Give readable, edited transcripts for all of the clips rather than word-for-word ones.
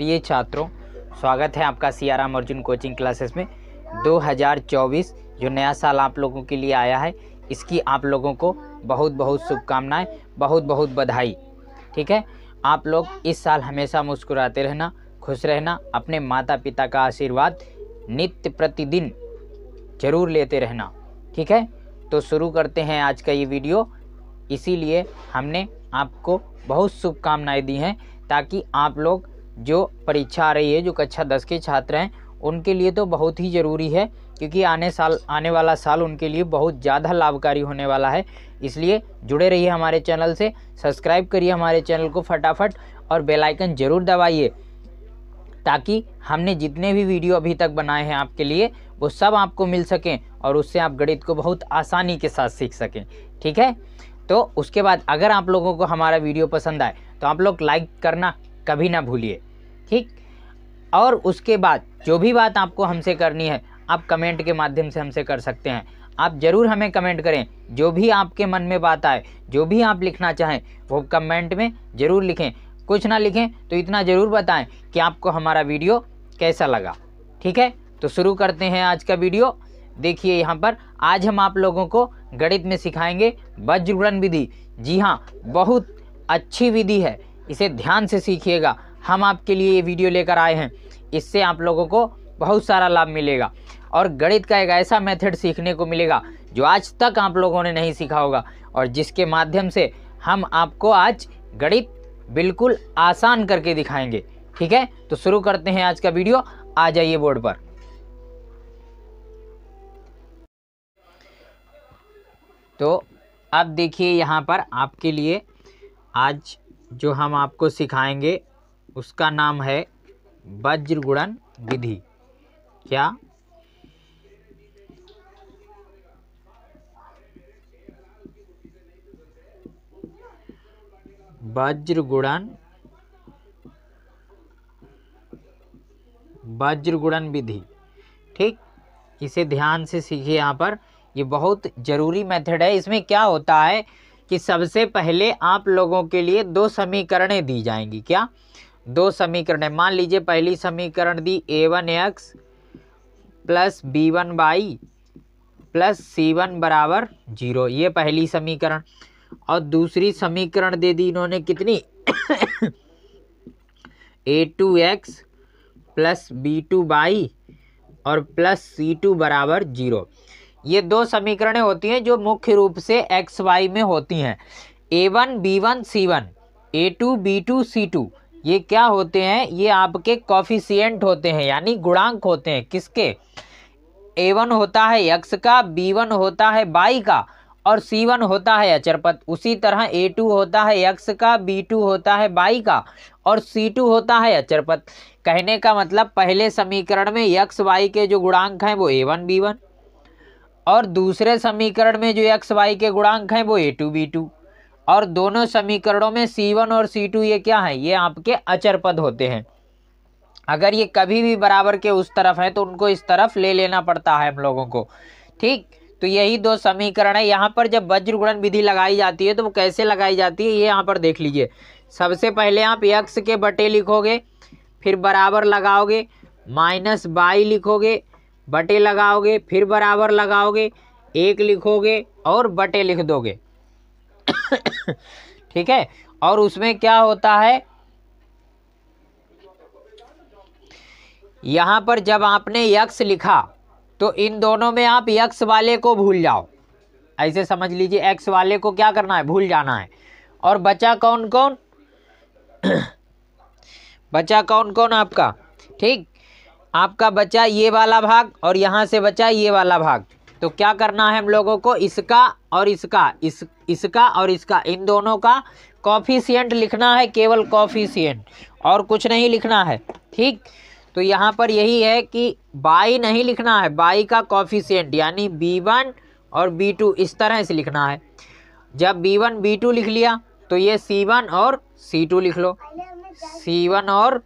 प्रिय छात्रों, स्वागत है आपका सियाराम अर्जुन कोचिंग क्लासेस में। 2024 जो नया साल आप लोगों के लिए आया है, इसकी आप लोगों को बहुत बहुत शुभकामनाएं, बहुत बहुत बधाई। ठीक है, आप लोग इस साल हमेशा मुस्कुराते रहना, खुश रहना, अपने माता पिता का आशीर्वाद नित्य प्रतिदिन जरूर लेते रहना। ठीक है, तो शुरू करते हैं आज का ये वीडियो। इसीलिए हमने आपको बहुत शुभकामनाएं दी हैं, ताकि आप लोग जो परीक्षा आ रही है, जो कक्षा 10 के छात्र हैं, उनके लिए तो बहुत ही ज़रूरी है, क्योंकि आने वाला साल उनके लिए बहुत ज़्यादा लाभकारी होने वाला है। इसलिए जुड़े रहिए हमारे चैनल से, सब्सक्राइब करिए हमारे चैनल को फटाफट और बेल आइकन ज़रूर दबाइए, ताकि हमने जितने भी वीडियो अभी तक बनाए हैं आपके लिए, वो सब आपको मिल सकें और उससे आप गणित को बहुत आसानी के साथ सीख सकें। ठीक है, तो उसके बाद अगर आप लोगों को हमारा वीडियो पसंद आए तो आप लोग लाइक करना कभी ना भूलिए। ठीक, और उसके बाद जो भी बात आपको हमसे करनी है, आप कमेंट के माध्यम से हमसे कर सकते हैं। आप ज़रूर हमें कमेंट करें, जो भी आपके मन में बात आए, जो भी आप लिखना चाहें वो कमेंट में ज़रूर लिखें। कुछ ना लिखें तो इतना ज़रूर बताएं कि आपको हमारा वीडियो कैसा लगा। ठीक है, तो शुरू करते हैं आज का वीडियो। देखिए यहाँ पर आज हम आप लोगों को गणित में सिखाएंगे वज्रगुणन विधि। जी हाँ, बहुत अच्छी विधि है, इसे ध्यान से सीखिएगा। हम आपके लिए ये वीडियो लेकर आए हैं, इससे आप लोगों को बहुत सारा लाभ मिलेगा और गणित का एक ऐसा मेथड सीखने को मिलेगा जो आज तक आप लोगों ने नहीं सीखा होगा, और जिसके माध्यम से हम आपको आज गणित बिल्कुल आसान करके दिखाएंगे। ठीक है, तो शुरू करते हैं आज का वीडियो। आ जाइए बोर्ड पर। तो अब देखिए यहाँ पर आपके लिए आज जो हम आपको सिखाएंगे उसका नाम है वज्रगुणन विधि। क्या? वज्रगुणन विधि। ठीक, इसे ध्यान से सीखिए। यहाँ पर ये बहुत ज़रूरी मेथड है। इसमें क्या होता है कि सबसे पहले आप लोगों के लिए दो समीकरणें दी जाएंगी। क्या? दो समीकरणें। मान लीजिए पहली समीकरण दी a1x plus b1y plus c1 बराबर 0, ये पहली समीकरण। और दूसरी समीकरण दे दी इन्होंने कितनी a2x प्लस b2y और प्लस c2 बराबर 0। ये दो समीकरणें होती हैं जो मुख्य रूप से एक्स वाई में होती हैं। a1 b1 c1, a2 b2 c2, ये क्या होते हैं? ये आपके कॉफिशिएंट होते हैं, यानी गुणांक होते हैं। किसके? a1 होता है x का, b1 होता है y का और c1 होता है अचरपद। उसी तरह a2 होता है x का, b2 होता है y का और c2 होता है अचरपद। कहने का मतलब पहले समीकरण में x y के जो गुणांक हैं वो a1 b1, और दूसरे समीकरण में जो एक्स वाई के गुणांक हैं वो a2 b2, और दोनों समीकरणों में c1 और c2 ये क्या है? ये आपके अचर पद होते हैं। अगर ये कभी भी बराबर के उस तरफ है तो उनको इस तरफ ले लेना पड़ता है हम लोगों को। ठीक, तो यही दो समीकरण है। यहाँ पर जब वज्रगुणन विधि लगाई जाती है तो वो कैसे लगाई जाती है, ये यहाँ पर देख लीजिए। सबसे पहले आप x के बटे लिखोगे, फिर बराबर लगाओगे, माइनस y लिखोगे, बटे लगाओगे, फिर बराबर लगाओगे, एक लिखोगे और बटे लिख दोगे। ठीक है, और उसमें क्या होता है, यहां पर जब आपने x लिखा तो इन दोनों में आप x वाले को भूल जाओ। ऐसे समझ लीजिए, x वाले को क्या करना है? भूल जाना है। और बचा कौन कौन? बचा कौन कौन आपका? ठीक, आपका बचा ये वाला भाग और यहाँ से बचा ये वाला भाग। तो क्या करना है हम लोगों को? इसका और इसका, इसका और इसका, इन दोनों का कॉफिशिएंट लिखना है, केवल कॉफिशिएंट, और कुछ नहीं लिखना है। ठीक, तो यहाँ पर यही है कि y नहीं लिखना है, y का कॉफिशिएंट यानी b1 और b2 इस तरह से लिखना है। जब b1 b2 लिख लिया तो ये c1 और c2 लिख लो, c1 और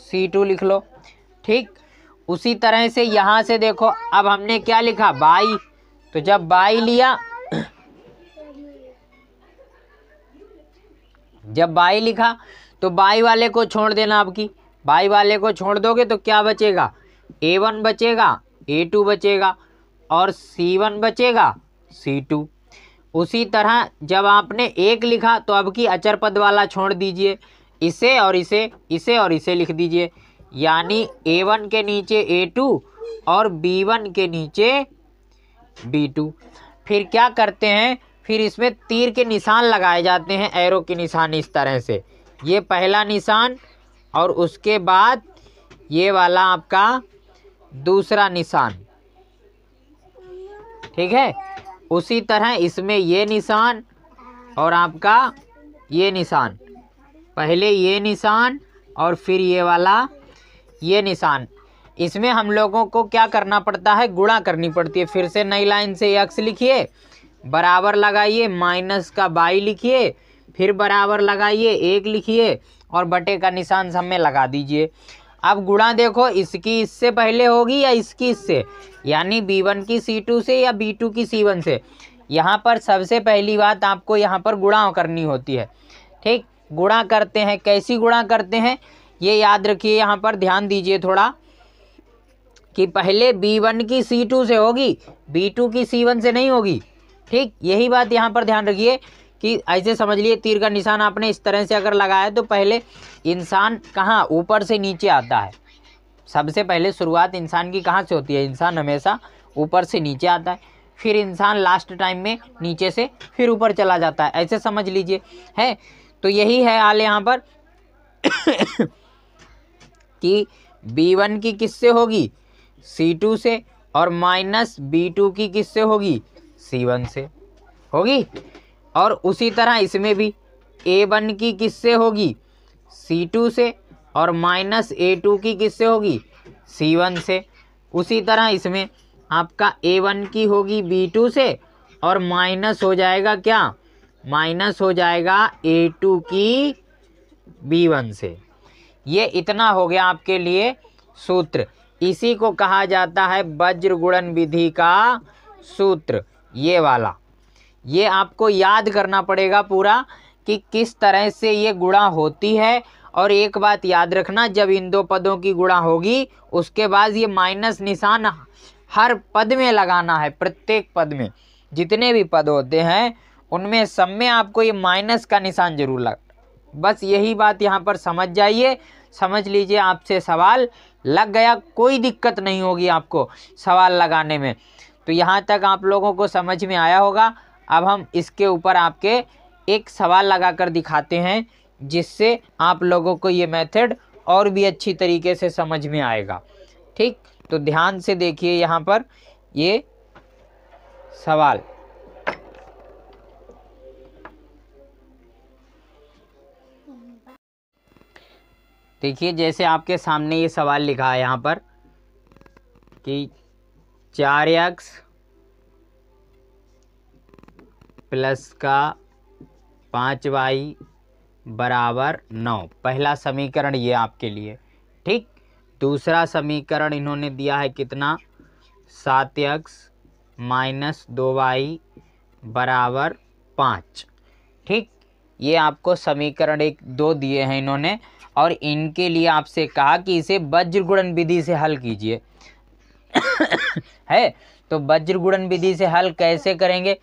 c2 लिख लो। ठीक, उसी तरह से यहाँ से देखो, अब हमने क्या लिखा? y। तो जब y लिया, जब y लिखा तो y वाले को छोड़ देना आपकी, बाई वाले को छोड़ दोगे तो क्या बचेगा, A1 बचेगा, A2 बचेगा और C1 बचेगा, C2। उसी तरह जब आपने 1 लिखा तो अब की अचर पद वाला छोड़ दीजिए, इसे और इसे लिख दीजिए, यानी A1 के नीचे A2 और B1 के नीचे B2। फिर क्या करते हैं, फिर इसमें तीर के निशान लगाए जाते हैं, एरो के निशान इस तरह से, ये पहला निशान और उसके बाद ये वाला आपका दूसरा निशान, ठीक है। उसी तरह इसमें ये निशान और आपका ये निशान, पहले ये निशान और फिर ये वाला ये निशान। इसमें हम लोगों को क्या करना पड़ता है, गुणा करनी पड़ती है। फिर से नई लाइन से x लिखिए, बराबर लगाइए, माइनस का बाई लिखिए, फिर बराबर लगाइए, 1 लिखिए और बटे का निशान सब में लगा दीजिए। अब गुणा देखो, इसकी इससे पहले होगी या इसकी इससे, यानी B1 की C2 से या B2 की C1 से। यहाँ पर सबसे पहली बात आपको यहाँ पर गुणा करनी होती है, ठीक। गुणा करते हैं, कैसी गुणा करते हैं ये याद रखिए, यहाँ पर ध्यान दीजिए थोड़ा कि पहले B1 की C2 से होगी, B2 की C1 से नहीं होगी, ठीक। यही बात यहाँ पर ध्यान रखिए कि ऐसे समझ लिए, तीर का निशान आपने इस तरह से अगर लगाया तो पहले इंसान कहाँ, ऊपर से नीचे आता है। सबसे पहले शुरुआत इंसान की कहाँ से होती है, इंसान हमेशा ऊपर से नीचे आता है, फिर इंसान लास्ट टाइम में नीचे से फिर ऊपर चला जाता है, ऐसे समझ लीजिए, है। तो यही है हाल यहाँ पर कि B1 की किससे होगी, C2 से, और माइनस B2 की किससे होगी, C1 से होगी। और उसी तरह इसमें भी A1 की किससे होगी, C2 से, और माइनस A2 की किससे होगी, C1 से। उसी तरह इसमें आपका A1 की होगी B2 से और माइनस हो जाएगा क्या, माइनस हो जाएगा A2 की B1 से। ये इतना हो गया आपके लिए सूत्र। इसी को कहा जाता है वज्र गुणन विधि का सूत्र, ये वाला। ये आपको याद करना पड़ेगा पूरा कि किस तरह से ये गुणा होती है। और एक बात याद रखना, जब इन दो पदों की गुणा होगी उसके बाद ये माइनस निशान हर पद में लगाना है। प्रत्येक पद में जितने भी पद होते हैं उनमें सब में आपको ये माइनस का निशान जरूर लग, बस यही बात यहाँ पर समझ जाइए। समझ लीजिए, आपसे सवाल लग गया, कोई दिक्कत नहीं होगी आपको सवाल लगाने में। तो यहाँ तक आप लोगों को समझ में आया होगा। अब हम इसके ऊपर आपके एक सवाल लगाकर दिखाते हैं, जिससे आप लोगों को ये मेथड और भी अच्छी तरीके से समझ में आएगा, ठीक। तो ध्यान से देखिए यहाँ पर ये सवाल। देखिए, जैसे आपके सामने ये सवाल लिखा है यहाँ पर कि 4x प्लस का 5y बराबर 9, पहला समीकरण ये आपके लिए, ठीक। दूसरा समीकरण इन्होंने दिया है कितना, 7x माइनस 2y बराबर 5, ठीक। ये आपको समीकरण 1, 2 दिए हैं इन्होंने, और इनके लिए आपसे कहा कि इसे वज्र गुणन विधि से हल कीजिए है। तो वज्र गुणन विधि से हल कैसे करेंगे,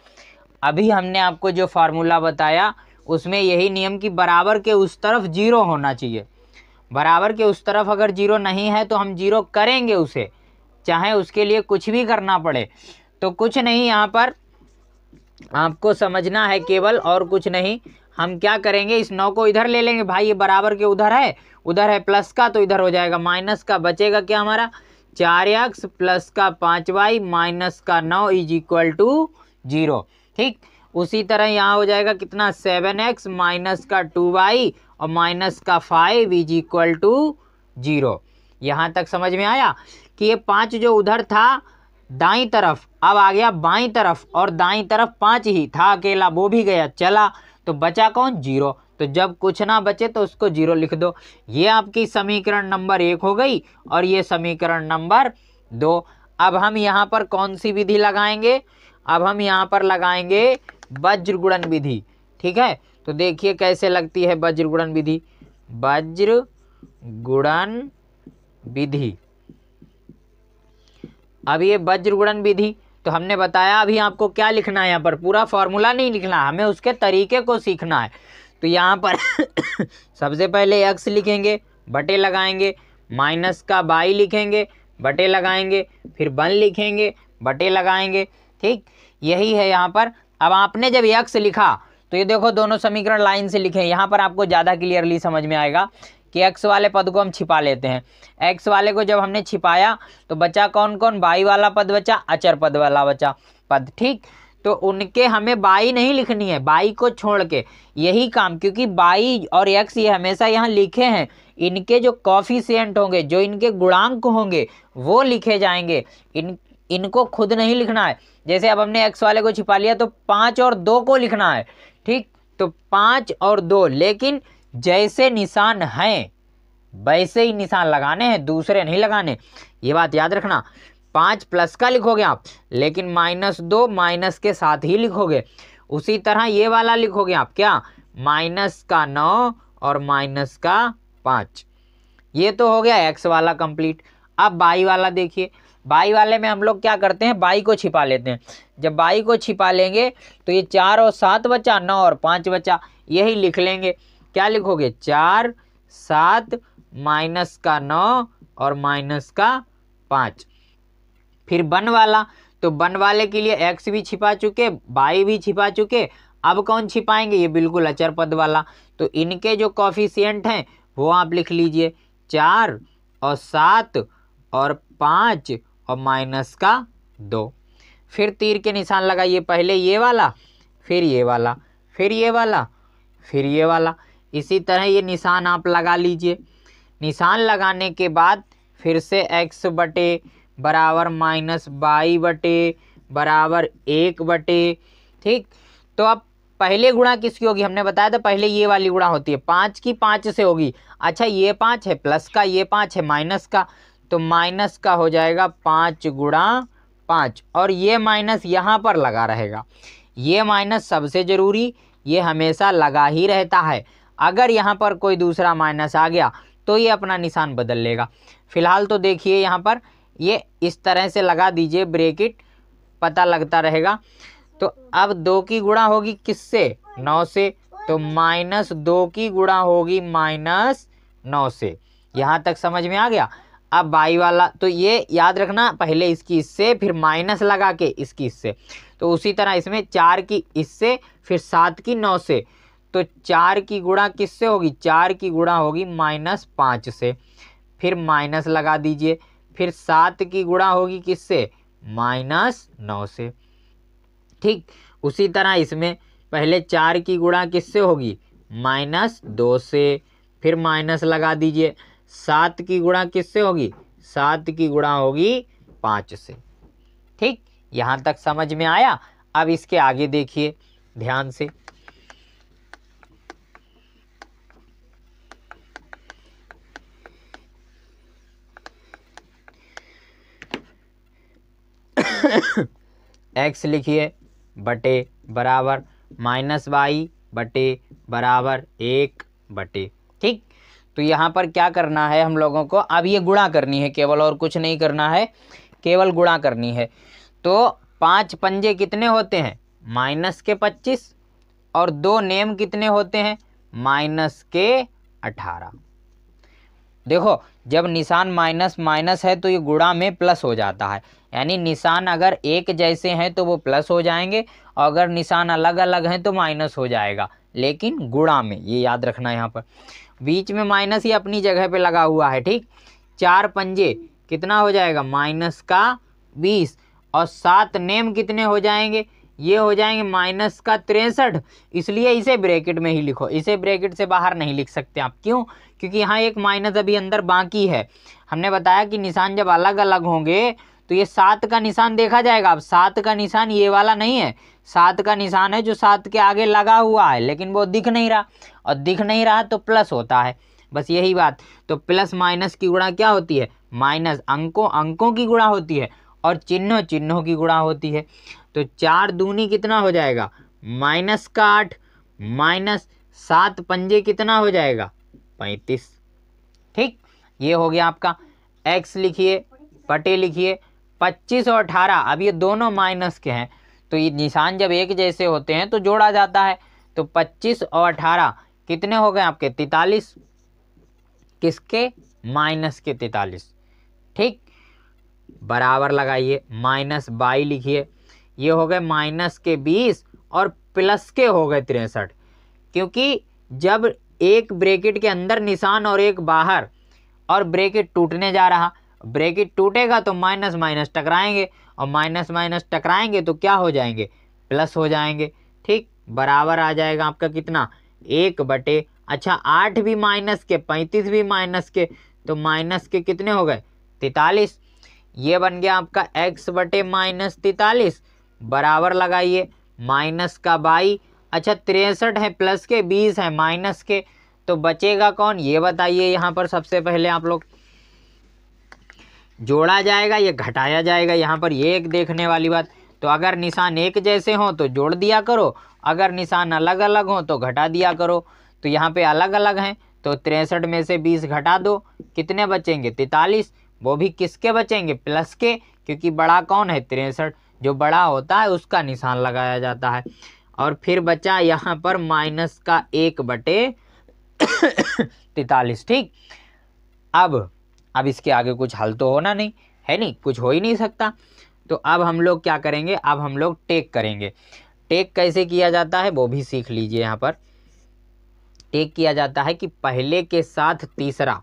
अभी हमने आपको जो फार्मूला बताया उसमें यही नियम कि बराबर के उस तरफ 0 होना चाहिए। बराबर के उस तरफ अगर 0 नहीं है तो हम 0 करेंगे उसे, चाहे उसके लिए कुछ भी करना पड़े। तो कुछ नहीं, यहाँ पर आपको समझना है केवल, और कुछ नहीं। हम क्या करेंगे, इस 9 को इधर ले लेंगे, भाई ये बराबर के उधर है प्लस का, तो इधर हो जाएगा माइनस का, बचेगा क्या हमारा 4x प्लस का 5y माइनस का 9 इज इक्वल टू 0, ठीक। उसी तरह यहाँ हो जाएगा कितना, 7x माइनस का 2y और माइनस का 5 इज इक्वल टू 0। यहाँ तक समझ में आया कि ये 5 जो उधर था दाईं तरफ, अब आ गया बाईं तरफ, और दाईं तरफ 5 ही था अकेला, वो भी गया चला, तो बचा कौन, 0। तो जब कुछ ना बचे तो उसको 0 लिख दो। ये आपकी समीकरण नंबर 1 हो गई, और ये समीकरण नंबर 2। अब हम यहाँ पर कौन सी विधि लगाएंगे, अब हम यहाँ पर लगाएंगे वज्र गुणन विधि, ठीक है। तो देखिए कैसे लगती है वज्र गुणन विधि। वज्र गुणन विधि। अब ये वज्र गुणन विधि तो हमने बताया, अभी आपको क्या लिखना है, यहाँ पर पूरा फॉर्मूला नहीं लिखना, हमें उसके तरीके को सीखना है। तो यहाँ पर सबसे पहले x लिखेंगे, बटे लगाएंगे, माइनस का y लिखेंगे, बटे लगाएंगे, फिर 1 लिखेंगे, बटे लगाएंगे। ठीक, यही है यहाँ पर। अब आपने जब x लिखा तो ये देखो दोनों समीकरण लाइन से लिखे, यहाँ पर आपको ज़्यादा क्लियरली समझ में आएगा कि x वाले पद को हम छिपा लेते हैं। x वाले को जब हमने छिपाया तो बचा कौन कौन, y वाला पद बचा, अचर पद वाला बचा पद। ठीक, तो उनके हमें y नहीं लिखनी है, y को छोड़ के, यही काम, क्योंकि y और x ये हमेशा यहाँ लिखे हैं, इनके जो कॉफिशिएंट होंगे, जो इनके गुणांक होंगे वो लिखे जाएंगे, इनको खुद नहीं लिखना है। जैसे अब हमने x वाले को छिपा लिया तो 5 और 2 को लिखना है। ठीक, तो 5 और 2, लेकिन जैसे निशान हैं वैसे ही निशान लगाने हैं, दूसरे नहीं लगाने, ये बात याद रखना। 5 प्लस का लिखोगे आप, लेकिन -2 माइनस के साथ ही लिखोगे। उसी तरह ये वाला लिखोगे आप, क्या, -9 और -5। ये तो हो गया x वाला कंप्लीट। अब y वाला देखिए, y वाले में हम लोग क्या करते हैं, y को छिपा लेते हैं। जब y को छिपा लेंगे तो ये 4 और 7 बचा, 9 और 5 बचा, यही लिख लेंगे। क्या लिखोगे, 4 7 -9 और -5। फिर 1 वाला, तो 1 वाले के लिए x भी छिपा चुके, y भी छिपा चुके, अब कौन छिपाएंगे, ये बिल्कुल अचर पद वाला। तो इनके जो कॉफिशिएंट हैं वो आप लिख लीजिए, 4 और 7 और 5 और -2। फिर तीर के निशान लगाइए, पहले ये वाला, फिर ये वाला, फिर ये वाला, फिर ये वाला, इसी तरह ये निशान आप लगा लीजिए। निशान लगाने के बाद फिर से x बटे बराबर -y बटे बराबर 1 बटे। ठीक, तो अब पहले गुणा किसकी होगी, हमने बताया था पहले ये वाली गुणा होती है, 5 की 5 से होगी। अच्छा, ये 5 है प्लस का, ये 5 है माइनस का, तो माइनस का हो जाएगा 5 गुणा 5, और ये माइनस यहाँ पर लगा रहेगा। ये माइनस सबसे ज़रूरी, ये हमेशा लगा ही रहता है। अगर यहाँ पर कोई दूसरा माइनस आ गया तो ये अपना निशान बदल लेगा। फिलहाल तो देखिए यहाँ पर ये इस तरह से लगा दीजिए ब्रैकेट, पता लगता रहेगा। तो अब 2 की गुणा होगी किससे, 9 से, तो -2 की गुणा होगी -9 से। यहाँ तक समझ में आ गया। अब y वाला, तो ये याद रखना, पहले इसकी इससे, फिर माइनस लगा के इसकी इससे। तो उसी तरह इसमें 4 की इससे, फिर 7 की 9 से, तो 4 की गुणा किससे होगी, 4 की गुणा होगी -5 से, फिर माइनस लगा दीजिए। फिर 7 की गुणा होगी किससे, -9 से। ठीक, उसी तरह इसमें पहले 4 की गुणा किससे होगी, -2 से, फिर माइनस लगा दीजिए। 7 की गुणा किससे होगी, 7 की गुणा होगी 5 से। ठीक, यहाँ तक समझ में आया। अब इसके आगे देखिए ध्यान से, x लिखिए बटे बराबर -y बटे बराबर 1 बटे। ठीक, तो यहाँ पर क्या करना है हम लोगों को, अब ये गुणा करनी है केवल, और कुछ नहीं करना है, केवल गुणा करनी है। तो 5 पंजे कितने होते हैं, -25, और 2 नेम कितने होते हैं, -18। देखो, जब निशान माइनस माइनस है तो ये गुणा में प्लस हो जाता है, यानी निशान अगर एक जैसे हैं तो वो प्लस हो जाएंगे, और अगर निशान अलग अलग हैं तो माइनस हो जाएगा, लेकिन गुणा में, ये याद रखना है। यहाँ पर बीच में माइनस ही अपनी जगह पे लगा हुआ है। ठीक, 4 पंजे कितना हो जाएगा, -20, और 7 नेम कितने हो जाएंगे, ये हो जाएंगे -63। इसलिए इसे ब्रैकेट में ही लिखो, इसे ब्रैकेट से बाहर नहीं लिख सकते आप। क्यों, क्योंकि यहाँ एक माइनस अभी अंदर बाकी है। हमने बताया कि निशान जब अलग अलग होंगे तो ये 7 का निशान देखा जाएगा। अब 7 का निशान ये वाला नहीं है, 7 का निशान है जो 7 के आगे लगा हुआ है, लेकिन वो दिख नहीं रहा, और दिख नहीं रहा तो प्लस होता है, बस यही बात। तो प्लस माइनस की गुणा क्या होती है, माइनस, अंकों अंकों की गुणा होती है, और चिन्हों चिन्हों की गुणा होती है। तो 4 दूनी कितना हो जाएगा, -8, -7 पंजे कितना हो जाएगा, 35। ठीक, ये हो गया आपका x लिखिए बटे लिखिए 25 और 18। अब ये दोनों माइनस के हैं तो ये निशान जब एक जैसे होते हैं तो जोड़ा जाता है। तो 25 और 18 कितने हो गए आपके 43, किसके माइनस के 43। ठीक, बराबर लगाइए माइनस 22 लिखिए, ये हो गए माइनस के 20 और प्लस के हो गए 63, क्योंकि जब एक ब्रैकेट के अंदर निशान और एक बाहर और ब्रैकेट टूटने जा रहा, ब्रैकेट टूटेगा तो माइनस माइनस टकराएंगे और माइनस माइनस टकराएंगे तो क्या हो जाएंगे, प्लस हो जाएंगे। ठीक, बराबर आ जाएगा आपका कितना 1 बटे, अच्छा 8 भी माइनस के 35 भी माइनस के, तो माइनस के कितने हो गए 43। ये बन गया आपका x बटे माइनस 43, बराबर लगाइए माइनस का 22, अच्छा 63 है प्लस के 20 है माइनस के, तो बचेगा कौन ये बताइए। यहाँ पर सबसे पहले आप लोग जोड़ा जाएगा ये घटाया जाएगा, यहाँ पर ये एक देखने वाली बात। तो अगर निशान एक जैसे हों तो जोड़ दिया करो, अगर निशान अलग अलग हों तो घटा दिया करो। तो यहाँ पे अलग अलग हैं तो 63 में से 20 घटा दो, कितने बचेंगे 43, वो भी किसके बचेंगे प्लस के, क्योंकि बड़ा कौन है 63, जो बड़ा होता है उसका निशान लगाया जाता है। और फिर बचा यहाँ पर माइनस का 1 बटे 43। ठीक, अब इसके आगे कुछ हल तो होना नहीं है, नहीं कुछ हो ही नहीं सकता। तो अब हम लोग क्या करेंगे, अब हम लोग टेक करेंगे। टेक कैसे किया जाता है वो भी सीख लीजिए। यहाँ पर टेक किया जाता है कि पहले के साथ तीसरा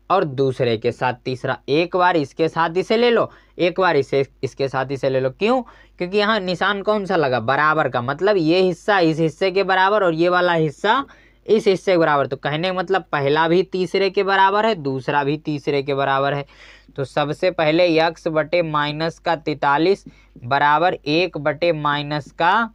और दूसरे के साथ तीसरा, एक बार इसके साथ इसे ले लो, एक बार इसके साथ इसे ले लो। क्यों, क्योंकि यहाँ निशान कौन सा लगा बराबर का, मतलब ये हिस्सा इस हिस्से के बराबर और ये वाला हिस्सा इस हिस्से के बराबर। तो कहने का मतलब पहला भी तीसरे के बराबर है, दूसरा भी तीसरे के बराबर है। तो सबसे पहले x बटे माइनस का 43 बराबर 1 बटे माइनस का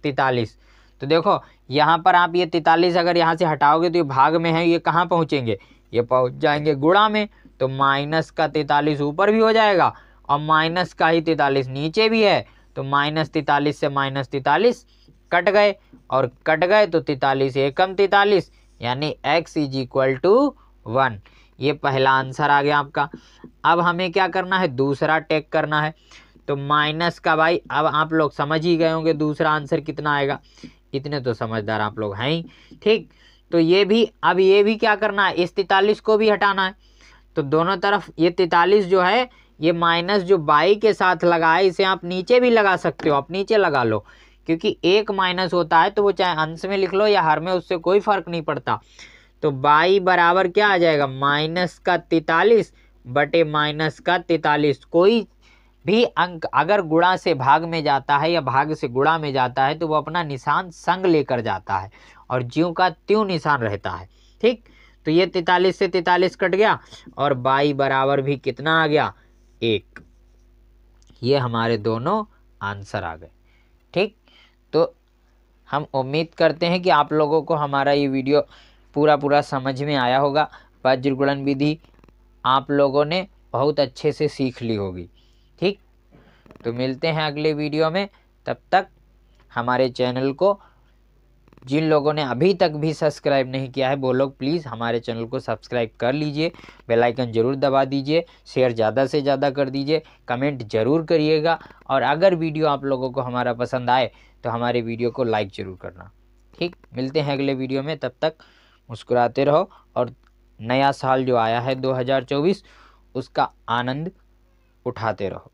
43। तो देखो यहाँ पर आप ये 43 अगर यहाँ से हटाओगे तो ये भाग में है, ये कहाँ पहुँचेंगे, ये पहुँच जाएंगे गुणा में। तो माइनस का 43 ऊपर भी हो जाएगा और माइनस का ही 43 नीचे भी है। तो माइनस 43 से माइनस 43 कट गए और कट गए तो 43 एकम 43 यानी x इज इक्वल टू 1। ये पहला आंसर आ गया आपका। अब हमें क्या करना है, दूसरा टेक करना है। तो माइनस का भाई अब आप लोग समझ ही गए होंगे दूसरा आंसर कितना आएगा, इतने तो समझदार आप लोग हैं ही। ठीक, तो ये भी अब ये भी क्या करना है, इस 43 को भी हटाना है। तो दोनों तरफ ये 43 जो है ये माइनस जो 22 के साथ लगा है इसे आप नीचे भी लगा सकते हो, आप नीचे लगा लो, क्योंकि एक माइनस होता है तो वो चाहे अंश में लिख लो या हर में, उससे कोई फर्क नहीं पड़ता। तो 22 बराबर क्या आ जाएगा माइनस का 43 बटे माइनस का 43। कोई भी अंक अगर गुणा से भाग में जाता है या भाग से गुणा में जाता है तो वो अपना निशान संग लेकर जाता है और ज्यों का त्यों निशान रहता है। ठीक, तो ये 43 से 43 कट गया और 22 बराबर भी कितना आ गया 1। ये हमारे दोनों आंसर आ गए। ठीक, तो हम उम्मीद करते हैं कि आप लोगों को हमारा ये वीडियो पूरा समझ में आया होगा। वज्रगुणन विधि आप लोगों ने बहुत अच्छे से सीख ली होगी। ठीक, तो मिलते हैं अगले वीडियो में। तब तक हमारे चैनल को जिन लोगों ने अभी तक भी सब्सक्राइब नहीं किया है वो लोग प्लीज़ हमारे चैनल को सब्सक्राइब कर लीजिए, बेल आइकन ज़रूर दबा दीजिए, शेयर ज़्यादा से ज़्यादा कर दीजिए, कमेंट ज़रूर करिएगा और अगर वीडियो आप लोगों को हमारा पसंद आए तो हमारे वीडियो को लाइक ज़रूर करना। ठीक, मिलते हैं अगले वीडियो में, तब तक मुस्कुराते रहो और नया साल जो आया है 2024 उसका आनंद उठाते रहो।